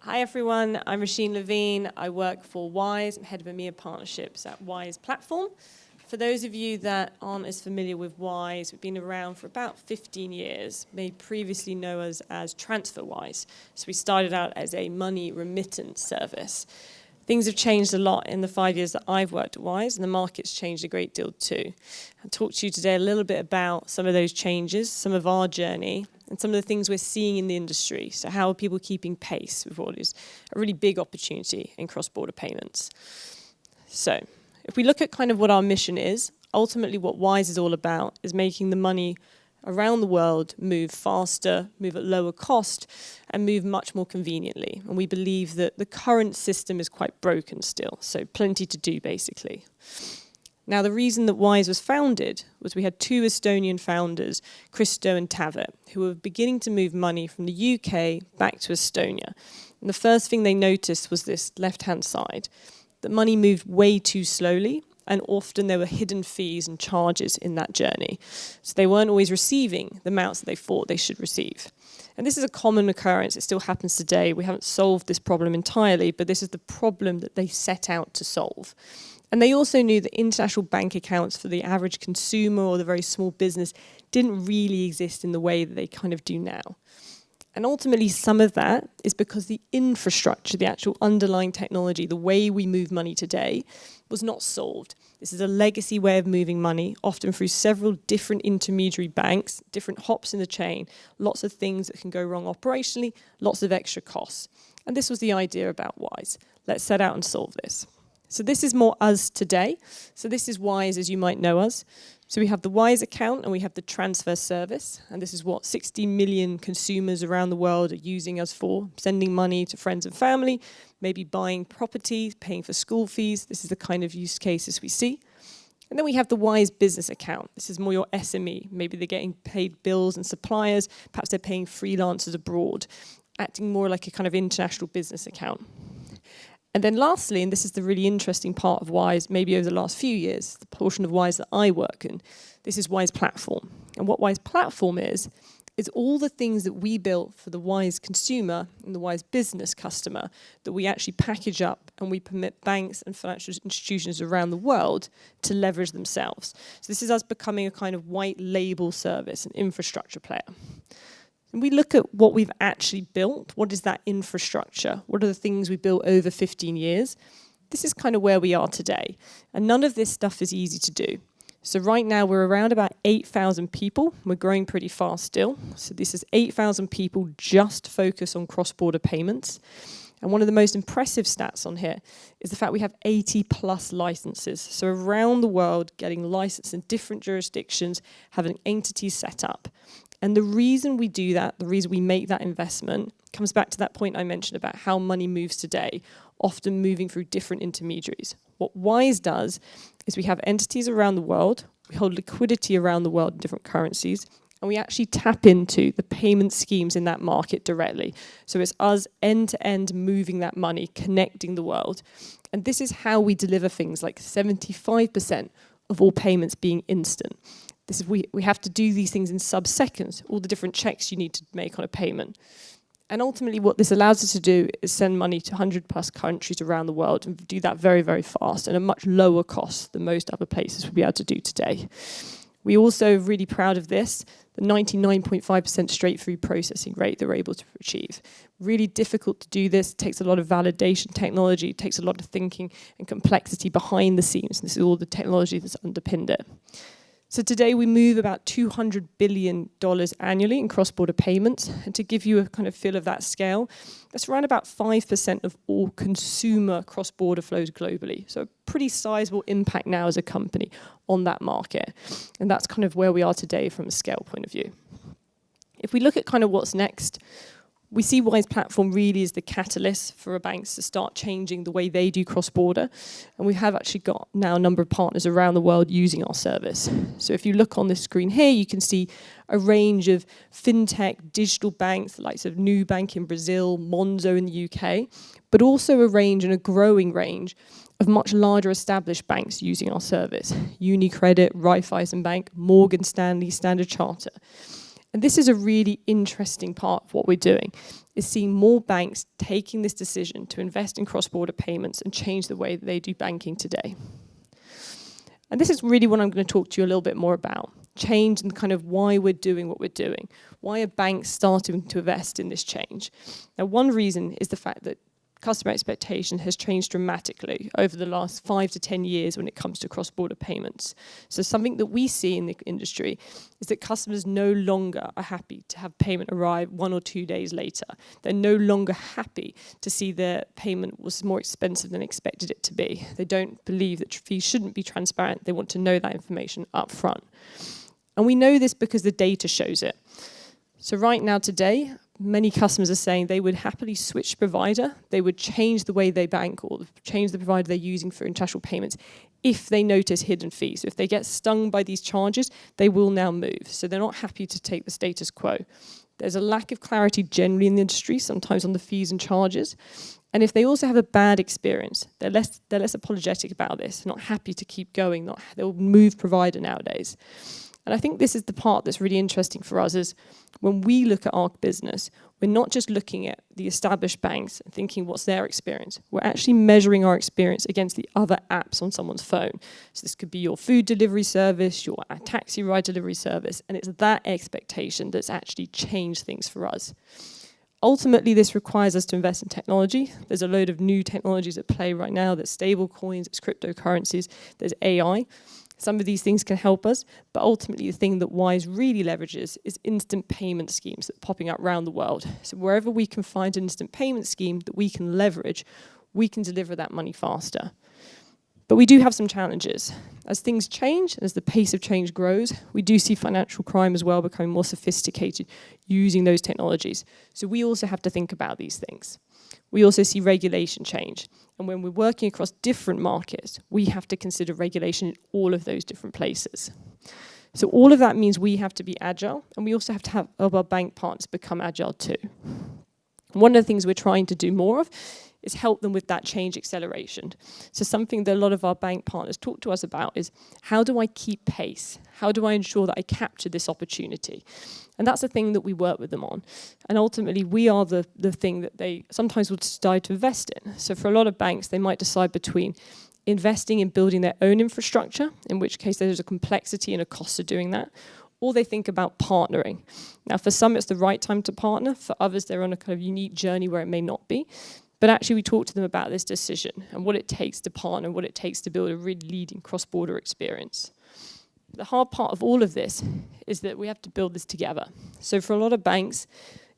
Hi everyone, I'm Levine. I work for Wise. I'm head of EMEA partnerships at Wise Platform. For those of you that aren't as familiar with Wise, we've been around for about 15 years. May previously know us as TransferWise. So we started out as a money remittance service. Things have changed a lot in the 5 years that I've worked at Wise, and the market's changed a great deal too. I'll talk to you today a little bit about some of those changes, some of our journey, and some of the things we're seeing in the industry. So how are people keeping pace with what is a really big opportunity in cross-border payments? So if we look at kind of what our mission is, ultimately what Wise is all about is making the money around the world move faster, move at lower cost, and move much more conveniently. And we believe that the current system is quite broken still, so plenty to do basically. Now, the reason that Wise was founded was we had two Estonian founders, Kristo and Taavet, who were beginning to move money from the UK back to Estonia. And the first thing they noticed was this left-hand side, that money moved way too slowly, and often there were hidden fees and charges in that journey. So they weren't always receiving the amounts that they thought they should receive. And this is a common occurrence. It still happens today. We haven't solved this problem entirely, but this is the problem that they set out to solve. And they also knew that international bank accounts for the average consumer or the very small business didn't really exist in the way that they kind of do now. And ultimately, some of that is because the infrastructure, the actual underlying technology, the way we move money today, was not solved. This is a legacy way of moving money, often through several different intermediary banks, different hops in the chain, lots of things that can go wrong operationally, lots of extra costs. And this was the idea about Wise. Let's set out and solve this. So this is more us today. So this is Wise as you might know us. So we have the Wise account and we have the transfer service. And this is what 60 million consumers around the world are using us for, sending money to friends and family, maybe buying property, paying for school fees. This is the kind of use cases we see. And then we have the Wise business account. This is more your SME. Maybe they're getting paid bills and suppliers. Perhaps they're paying freelancers abroad, acting more like a kind of international business account. And then lastly, and this is the really interesting part of Wise, maybe over the last few years, the portion of Wise that I work in, this is Wise Platform. And what Wise Platform is all the things that we built for the Wise consumer and the Wise business customer that we actually package up and we permit banks and financial institutions around the world to leverage themselves. So this is us becoming a kind of white label service, an infrastructure player. And we look at what we've actually built. What is that infrastructure? What are the things we built over 15 years? This is kind of where we are today. And none of this stuff is easy to do. So right now we're around about 8,000 people. We're growing pretty fast still. So this is 8,000 people just focused on cross-border payments. And one of the most impressive stats on here is the fact we have 80 plus licenses. So around the world, getting licensed in different jurisdictions, having entities set up. And the reason we do that, the reason we make that investment, comes back to that point I mentioned about how money moves today, often moving through different intermediaries. What Wise does is we have entities around the world, we hold liquidity around the world in different currencies, and we actually tap into the payment schemes in that market directly. So it's us end-to-end moving that money, connecting the world. And this is how we deliver things like 75% of all payments being instant. This is, we have to do these things in sub-seconds, all the different checks you need to make on a payment. And ultimately what this allows us to do is send money to 100 plus countries around the world and do that very, very fast and at a much lower cost than most other places would be able to do today. We're also really proud of this, the 99.5% straight-through processing rate that we're able to achieve. Really difficult to do this, takes a lot of validation technology, takes a lot of thinking and complexity behind the scenes. This is all the technology that's underpinned it. So today we move about $200 billion annually in cross-border payments. And to give you a kind of feel of that scale, that's around about 5% of all consumer cross-border flows globally. So a pretty sizable impact now as a company on that market. And that's kind of where we are today from a scale point of view. If we look at kind of what's next, we see Wise Platform really is the catalyst for banks to start changing the way they do cross-border. And we have actually got now a number of partners around the world using our service. So if you look on this screen here, you can see a range of fintech, digital banks, the likes of Nubank in Brazil, Monzo in the UK, but also a range and a growing range of much larger established banks using our service. UniCredit, Raiffeisen Bank, Morgan Stanley, Standard Chartered. And this is a really interesting part of what we're doing, is seeing more banks taking this decision to invest in cross-border payments and change the way that they do banking today. And this is really what I'm going to talk to you a little bit more about. Change and kind of why we're doing what we're doing. Why are banks starting to invest in this change? Now, one reason is the fact that customer expectation has changed dramatically over the last 5 to 10 years when it comes to cross-border payments. So something that we see in the industry is that customers no longer are happy to have payment arrive 1 or 2 days later. They're no longer happy to see their payment was more expensive than expected it to be. They don't believe that fees shouldn't be transparent. They want to know that information up front. And we know this because the data shows it. So right now today, many customers are saying they would happily switch provider. They would change the way they bank or change the provider they're using for international payments if they notice hidden fees. So if they get stung by these charges, they will now move. So they're not happy to take the status quo. There's a lack of clarity generally in the industry, sometimes on the fees and charges. And if they also have a bad experience, they're less apologetic about this, not happy to keep going. They'll move provider nowadays. And I think this is the part that's really interesting for us is when we look at our business, we're not just looking at the established banks and thinking what's their experience. We're actually measuring our experience against the other apps on someone's phone. So this could be your food delivery service, your taxi ride delivery service, and it's that expectation that's actually changed things for us. Ultimately, this requires us to invest in technology. There's a load of new technologies at play right now. There's stable coins, there's cryptocurrencies, there's AI. Some of these things can help us, but ultimately the thing that Wise really leverages is instant payment schemes that are popping up around the world. So wherever we can find an instant payment scheme that we can leverage, we can deliver that money faster. But we do have some challenges. As things change, as the pace of change grows, we do see financial crime as well becoming more sophisticated using those technologies. So we also have to think about these things. We also see regulation change. And when we're working across different markets, we have to consider regulation in all of those different places. So all of that means we have to be agile, and we also have to have our bank partners become agile too. One of the things we're trying to do more of is help them with that change acceleration. So something that a lot of our bank partners talk to us about is, how do I keep pace? How do I ensure that I capture this opportunity? And that's the thing that we work with them on. And ultimately, we are the thing that they sometimes would decide to invest in. So for a lot of banks, they might decide between investing in building their own infrastructure, in which case there's a complexity and a cost of doing that, or they think about partnering. Now, for some, it's the right time to partner. For others, they're on a kind of unique journey where it may not be. But actually, we talk to them about this decision and what it takes to partner, what it takes to build a really leading cross-border experience. The hard part of all of this is that we have to build this together. So for a lot of banks,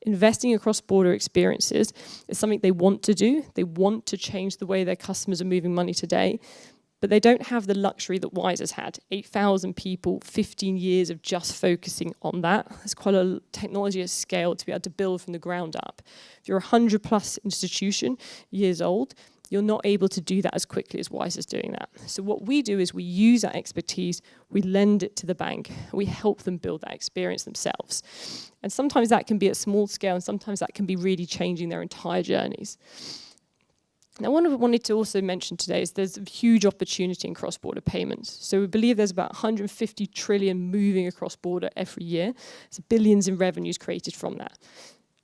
investing in cross-border experiences is something they want to do. They want to change the way their customers are moving money today, but they don't have the luxury that Wise has had. 8,000 people, 15 years of just focusing on that. It's quite a technology at scale to be able to build from the ground up. If you're a 100+ institution, years old, you're not able to do that as quickly as Wise is doing that. So what we do is we use that expertise, we lend it to the bank, we help them build that experience themselves. And sometimes that can be at small scale, and sometimes that can be really changing their entire journeys. Now, what I wanted to also mention today is there's a huge opportunity in cross-border payments. So we believe there's about 150 trillion moving across border every year. There's billions in revenues created from that.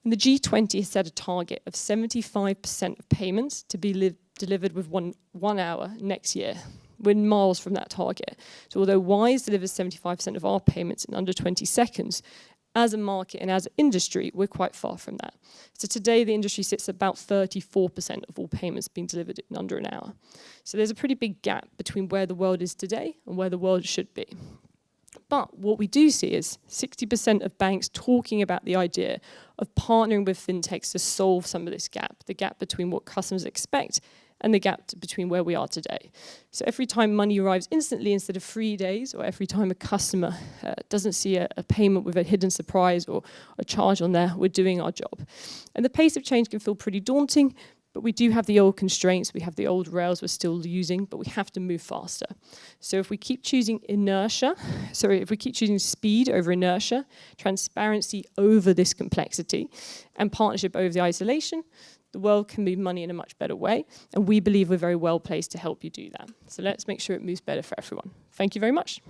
And the G20 has set a target of 75% of payments to be delivered with one hour next year. We're miles from that target. So although Wise delivers 75% of our payments in under 20 seconds, as a market and as an industry, we're quite far from that. So today, the industry sits at about 34% of all payments being delivered in under an hour. So there's a pretty big gap between where the world is today and where the world should be. But what we do see is 60% of banks talking about the idea of partnering with fintechs to solve some of this gap, the gap between what customers expect and the gap between where we are today. So every time money arrives instantly instead of 3 days, or every time a customer doesn't see a payment with a hidden surprise or a charge on there, we're doing our job. And the pace of change can feel pretty daunting, but we do have the old constraints, we have the old rails we're still using, but we have to move faster. So if we keep choosing if we keep choosing speed over inertia, transparency over this complexity, and partnership over the isolation, the world can move money in a much better way, and we believe we're very well placed to help you do that. So let's make sure it moves better for everyone. Thank you very much.